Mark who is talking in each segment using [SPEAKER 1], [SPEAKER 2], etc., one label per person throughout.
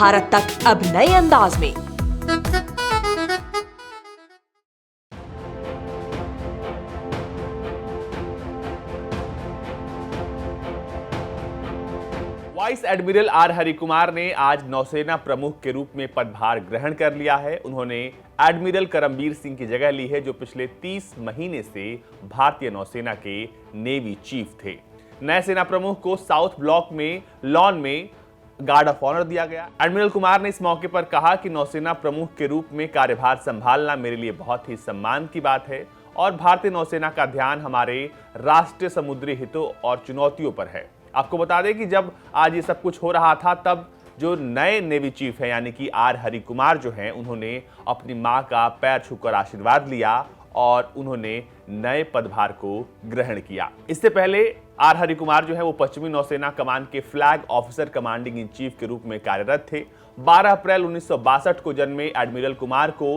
[SPEAKER 1] भारत तक अब नए अंदाज में।
[SPEAKER 2] वाइस एडमिरल आर हरिकुमार ने आज नौसेना प्रमुख के रूप में पदभार ग्रहण कर लिया है। उन्होंने एडमिरल करमबीर सिंह की जगह ली है, जो पिछले 30 महीने से भारतीय नौसेना के नेवी चीफ थे। नए सेना प्रमुख को साउथ ब्लॉक में लॉन में गार्ड ऑफ ऑनर दिया गया। एडमिरल कुमार ने इस मौके पर कहा कि नौसेना प्रमुख के रूप में कार्यभार संभालना मेरे लिए बहुत ही सम्मान की बात है और भारतीय नौसेना का ध्यान हमारे राष्ट्रीय समुद्री हितों और चुनौतियों पर है। आपको बता दें कि जब आज ये सब कुछ हो रहा था, तब जो नए नेवी चीफ हैं यानी कि आर हरिकुमार जो हैं, उन्होंने अपनी मां का पैर छूकर आशीर्वाद लिया और उन्होंने नए पदभार को ग्रहण किया। इससे पहले आर हरिकुमार जो है वो पश्चिमी नौसेना कमान के flag officer commanding in chief के रूप में कार्यरत थे। 12 अप्रैल 1962 को जन्मे एडमिरल कुमार को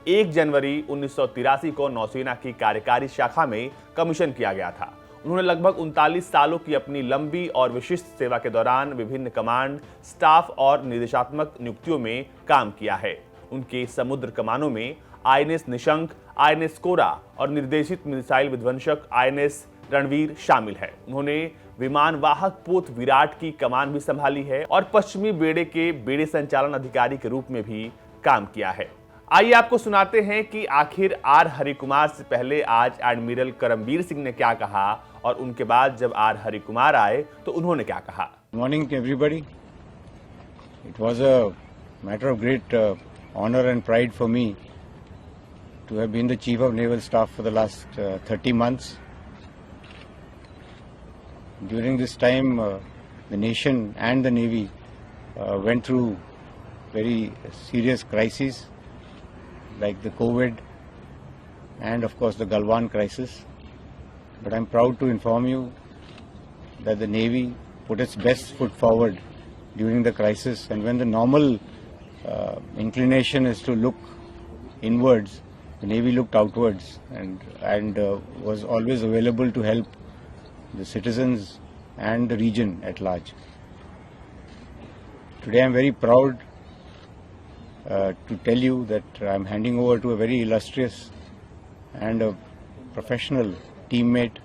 [SPEAKER 2] 1 जनवरी 1983 को नौसेना की कार्यकारी शाखा में कमीशन किया गया था। उन्होंने लगभग 39 सालों की अपनी लंबी और विशिष्ट सेवा के दौरान विभिन्न कमांड, स्टाफ और निर्देशात्मक नियुक्तियों में काम किया है। उनके समुद्र कमानों में INS निशंक, INS कोरा और निर्देशित मिसाइल विध्वंसक INS रणवीर शामिल है। उन्होंने विमान वाहक पोत विराट की कमान भी संभाली है और पश्चिमी बेड़े के बेड़े संचालन अधिकारी के रूप में भी काम किया है। आइए आपको सुनाते हैं कि आखिर आर हरिकुमार से पहले आज एडमिरल करमबीर सिंह ने क्या कहा और उनके बाद जब आर हरिकुमार आए तो उन्होंने क्या कहा।
[SPEAKER 3] Morning everybody. It was a matter of great honour and pride for me to have been the Chief of Naval Staff for the last 30 months. During this time, the nation and the Navy went through very serious crises like the COVID and of course the Galwan crisis. But I'm proud to inform you that the Navy put its best foot forward during the crisis, and when the normal inclination is to look inwards, the Navy looked outwards and was always available to help the citizens and the region at large. Today I am very proud to tell you that I am handing over to a very illustrious and a professional teammate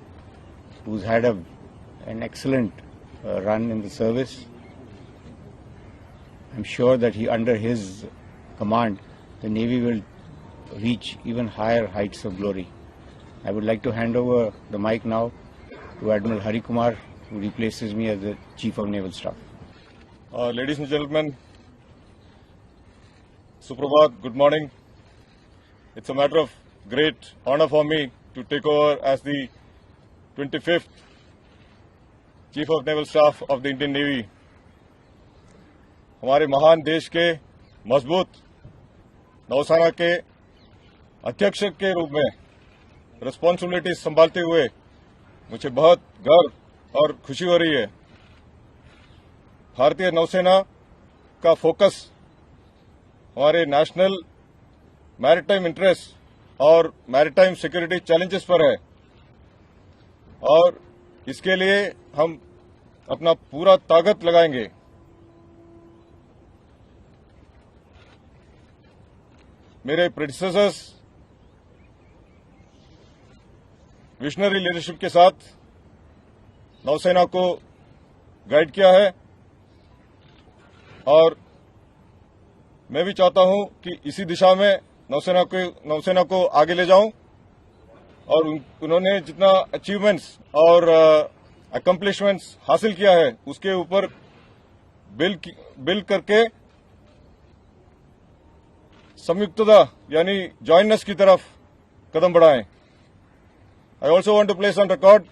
[SPEAKER 3] who's had an excellent run in the service. I'm sure that under his command, the Navy will reach even higher heights of glory. I would like to hand over the mic now to Admiral Harikumar, who replaces me as the Chief of Naval Staff.
[SPEAKER 4] Ladies and gentlemen, Suprabhat, good morning. It's a matter of great honor for me to take over as the 25th Chief of Naval Staff of the Indian Navy. हमारे महान देश के मजबूत नौसेना के अध्यक्ष के रूप में रिस्पॉन्सिबिलिटी संभालते हुए मुझे बहुत गर्व और खुशी हो रही है। भारतीय नौसेना का फोकस हमारे नेशनल मैरिटाइम इंटरेस्ट और मैरिटाइम सिक्योरिटी चैलेंजेस पर है और इसके लिए हम अपना पूरा ताकत लगाएंगे। मेरे प्रेडिसेसर्स विजनरी लीडरशिप के साथ नौसेना को गाइड किया है और मैं भी चाहता हूं कि इसी दिशा में नौसेना को आगे ले जाऊं और उन्होंने जितना अचीवमेंट्स और अकम्प्लिशमेंट्स हासिल किया है उसके ऊपर बिल्ड करके संयुक्तता यानी जॉइननेस की तरफ कदम बढ़ाएं। I also want to place on record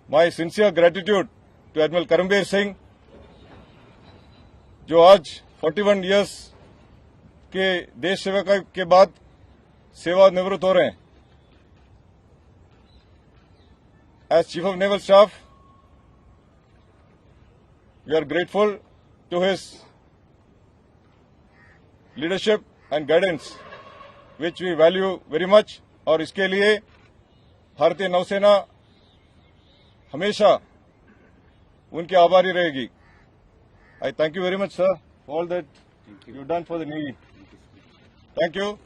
[SPEAKER 4] my sincere gratitude to Admiral Karambir Singh, जो आज 41 years के देश सेवा के बाद सेवानिवृत्त हो रहे हैं। As Chief of Naval Staff, we are grateful to his leadership and guidance, which we value very much, और इसके लिए भारतीय नौसेना हमेशा उनके आभारी रहेगी। I thank you very much, sir. all that you've done for the Navy. Thank you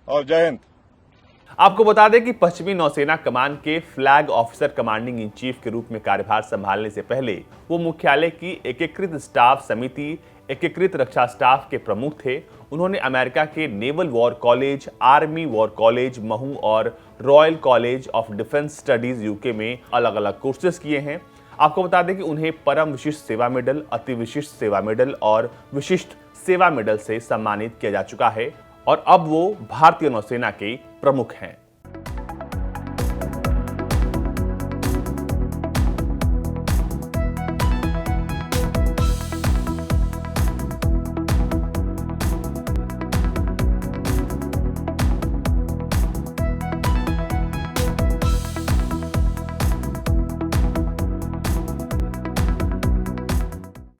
[SPEAKER 4] और जय हिंद।
[SPEAKER 2] आपको बता दें कि पश्चिमी नौसेना कमान के flag officer commanding in chief के रूप में कार्यभार संभालने से पहले वो मुख्यालय की एकीकृत स्टाफ समिति एकीकृत रक्षा स्टाफ के प्रमुख थे। उन्होंने अमेरिका के naval war college, army war college Mhow और royal college of defence studies UK में अलग अलग कोर्सेज किए हैं। आपको बता दें कि उन्हें परम विशिष्ट सेवा मेडल, अति विशिष्ट सेवा मेडल और विशिष्ट सेवा मेडल से सम्मानित किया जा चुका है और अब वो भारतीय नौसेना के प्रमुख हैं।